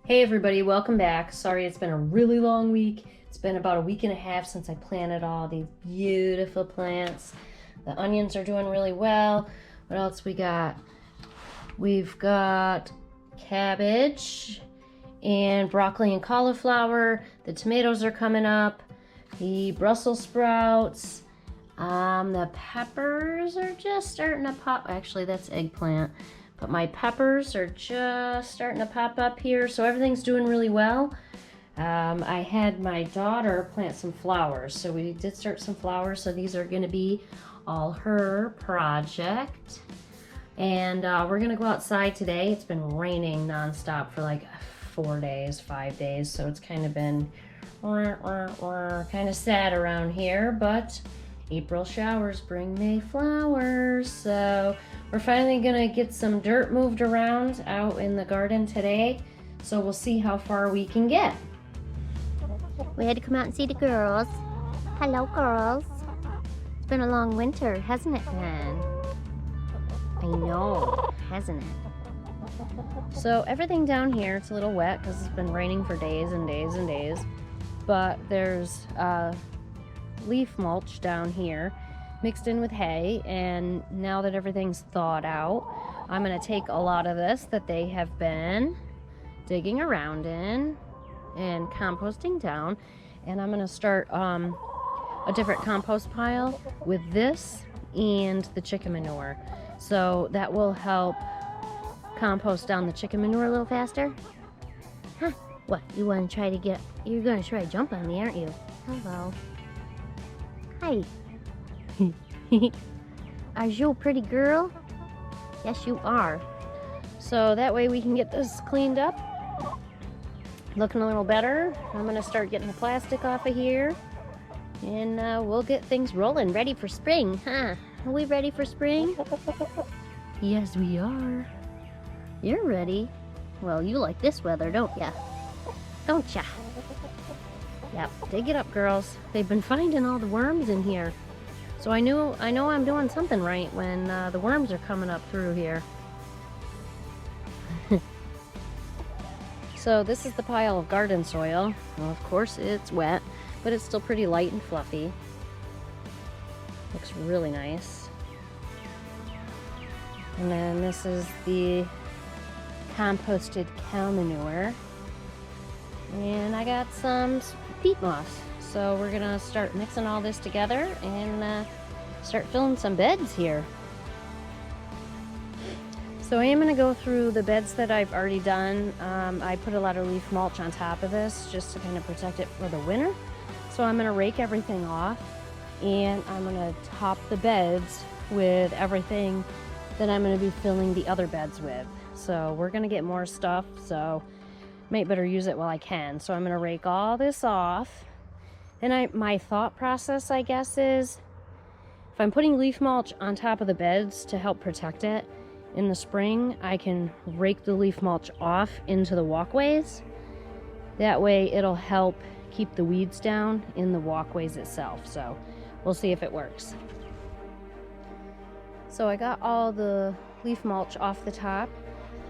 Hey everybody, welcome back. Sorry it's been a really long week. It's been about a week and a half since I planted all these beautiful plants. The onions are doing really well. What else we got? We've got cabbage and broccoli and cauliflower. The tomatoes are coming up. The Brussels sprouts. The peppers are just starting to pop. Actually, that's eggplant. But my peppers are just starting to pop up here, so everything's doing really well. I had my daughter plant some flowers, so we did start some flowers, so these are gonna be all her project. And we're gonna go outside today. It's been raining nonstop for like 4 days, 5 days, so it's kind of been kind of sad around here, but April showers bring May flowers, so we're finally gonna get some dirt moved around out in the garden today, so we'll see how far we can get. We had to come out and see the girls. Hello, girls. It's been a long winter, hasn't it, Ben? I know, hasn't it? So everything down here, it's a little wet because it's been raining for days and days and days, but there's leaf mulch down here mixed in with hay, and now that everything's thawed out, I'm going to take a lot of this that they have been digging around in and composting down, and I'm going to start a different compost pile with this and the chicken manure, so that will help compost down the chicken manure a little faster. Huh, what, you're going to try to jump on me, aren't you? Hello. Hi. Are you a pretty girl? Yes, you are. So that way we can get this cleaned up, looking a little better. I'm gonna start getting the plastic off of here, and we'll get things rolling, ready for spring, huh? Are we ready for spring? Yes, we are. You're ready. Well, you like this weather, don't ya? Don't ya? Yep, dig it up, girls. They've been finding all the worms in here. So I know I'm doing something right when the worms are coming up through here. So this is the pile of garden soil. Well, of course it's wet, but it's still pretty light and fluffy. Looks really nice. And then this is the composted cow manure. And I got some peat moss. So we're gonna start mixing all this together and start filling some beds here. So I am gonna go through the beds that I've already done. I put a lot of leaf mulch on top of this just to kind of protect it for the winter. So I'm gonna rake everything off, and I'm gonna top the beds with everything that I'm gonna be filling the other beds with. So we're gonna get more stuff, so might better use it while I can. So I'm gonna rake all this off. And my thought process, I guess, is if I'm putting leaf mulch on top of the beds to help protect it in the spring, I can rake the leaf mulch off into the walkways. That way it'll help keep the weeds down in the walkways itself. So we'll see if it works. So I got all the leaf mulch off the top.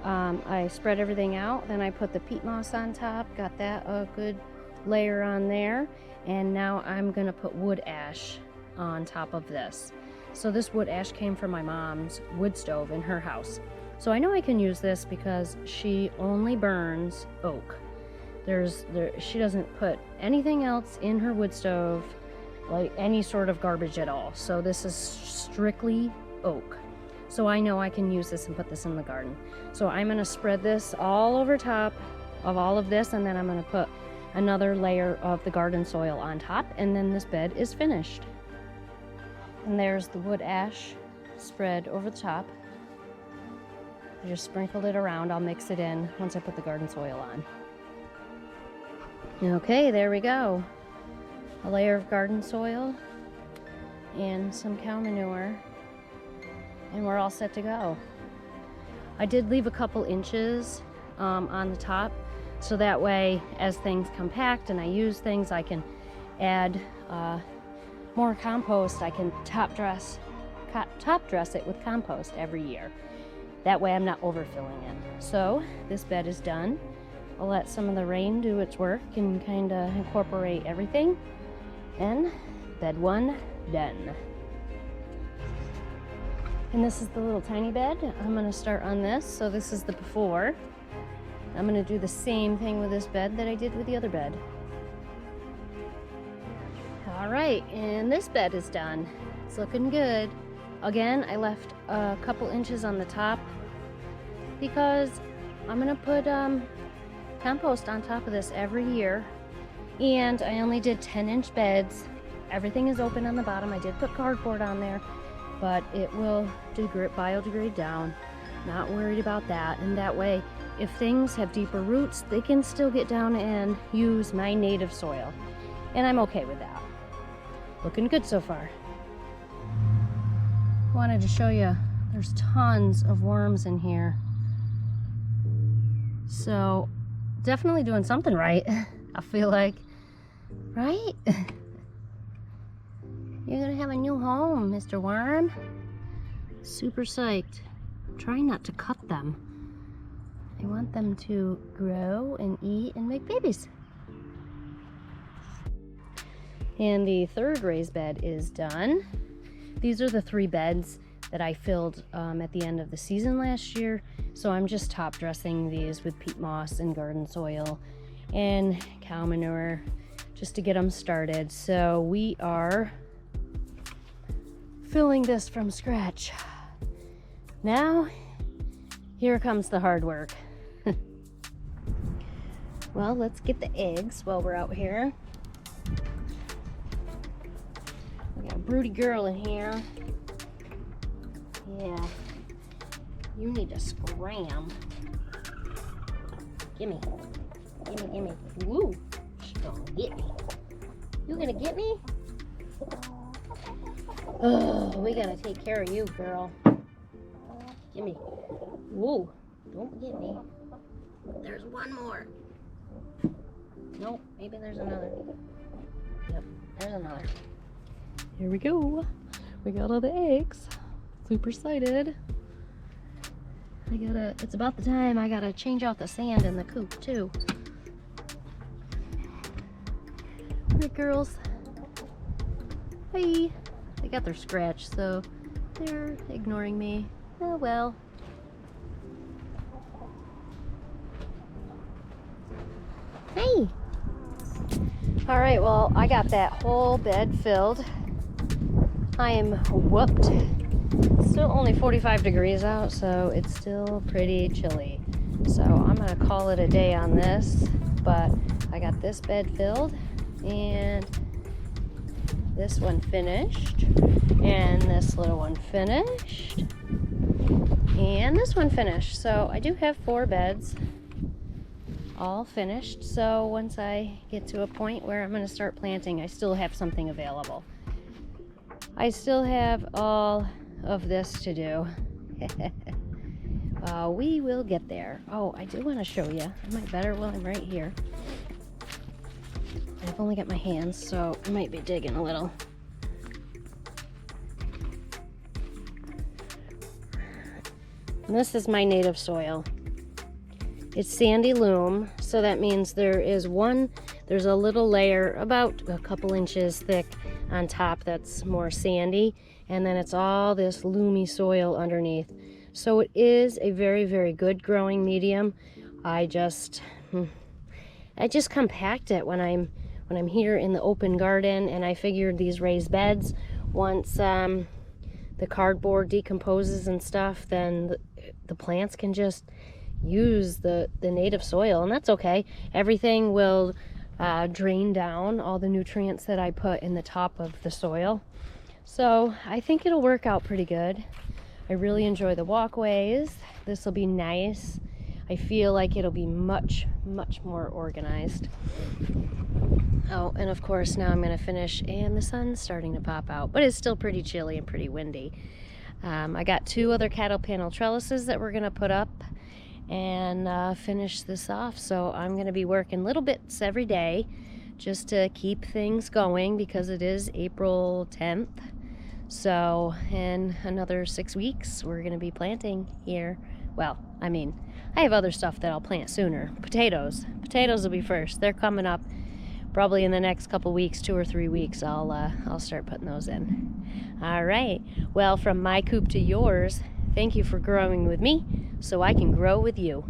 I spread everything out, then I put the peat moss on top, got that a good layer on there. And now I'm gonna put wood ash on top of this. So this wood ash came from my mom's wood stove in her house. So I know I can use this because she only burns oak. She doesn't put anything else in her wood stove, like any sort of garbage at all. So this is strictly oak. So I know I can use this and put this in the garden. So I'm gonna spread this all over top of all of this, and then I'm gonna put another layer of the garden soil on top, and then this bed is finished. And there's the wood ash spread over the top. I just sprinkled it around. I'll mix it in once I put the garden soil on. Okay, there we go. A layer of garden soil and some cow manure, and we're all set to go. I did leave a couple inches on the top, so that way as things compact and I use things, I can add more compost. I can top dress it with compost every year. That way I'm not overfilling it. So this bed is done. I'll let some of the rain do its work and kind of incorporate everything. And bed 1 done. And this is the little tiny bed. I'm gonna start on this. So this is the before. I'm gonna do the same thing with this bed that I did with the other bed. All right, and this bed is done. It's looking good. Again, I left a couple inches on the top because I'm gonna put compost on top of this every year. And I only did 10-inch beds. Everything is open on the bottom. I did put cardboard on there, but it will biodegrade down. Not worried about that. And that way, if things have deeper roots, they can still get down and use my native soil. And I'm okay with that. Looking good so far. Wanted to show you, there's tons of worms in here. So definitely doing something right, I feel like. Right? You're gonna have a new home, Mr. Worm. Super psyched. I'm trying not to cut them. I want them to grow and eat and make babies. And the third raised bed is done. These are the 3 beds that I filled at the end of the season last year. So I'm just top dressing these with peat moss and garden soil and cow manure just to get them started. So we are filling this from scratch. Now, here comes the hard work. Well, let's get the eggs while we're out here. We got a broody girl in here. Yeah. You need to scram. Gimme. Gimme, gimme. Woo! She's gonna get me. You gonna get me? Oh, we gotta take care of you, girl. Gimme. Woo! Don't get me. There's one more. Nope, maybe there's another. Yep, there's another. Here we go. We got all the eggs. Super excited. It's about the time I gotta change out the sand in the coop too. Alright, girls. Hi. They got their scratch, so they're ignoring me. Oh well. Hey. Alright, well, I got that whole bed filled. I am whooped. It's still only 45 degrees out, so it's still pretty chilly. So I'm gonna call it a day on this, but I got this bed filled and this one finished and this little one finished and this one finished. So I do have 4 beds all finished. So once I get to a point where I'm going to start planting, I still have something available. I still have all of this to do. We will get there. Oh, I do want to show you. I might better while I'm right here. I've only got my hands, so I might be digging a little. And this is my native soil. It's sandy loam, so that means there's a little layer about a couple inches thick on top that's more sandy, and then it's all this loomy soil underneath. So it is a very, very good growing medium. I just compact it when I'm here in the open garden, and I figured these raised beds, once the cardboard decomposes and stuff, then the plants can just use the native soil, and that's okay. Everything will drain down all the nutrients that I put in the top of the soil. So I think it'll work out pretty good. I really enjoy the walkways. This will be nice. I feel like it'll be much, much more organized. Oh, and of course now I'm going to finish, and the sun's starting to pop out, but it's still pretty chilly and pretty windy. I got 2 other cattle panel trellises that we're going to put up and finish this off. So I'm going to be working little bits every day just to keep things going, because it is April 10th. So in another 6 weeks, we're going to be planting here. Well, I mean, I have other stuff that I'll plant sooner. Potatoes will be first. They're coming up probably in the next couple weeks, 2 or 3 weeks. I'll start putting those in. All right, well, from my coop to yours, thank you for growing with me so I can grow with you.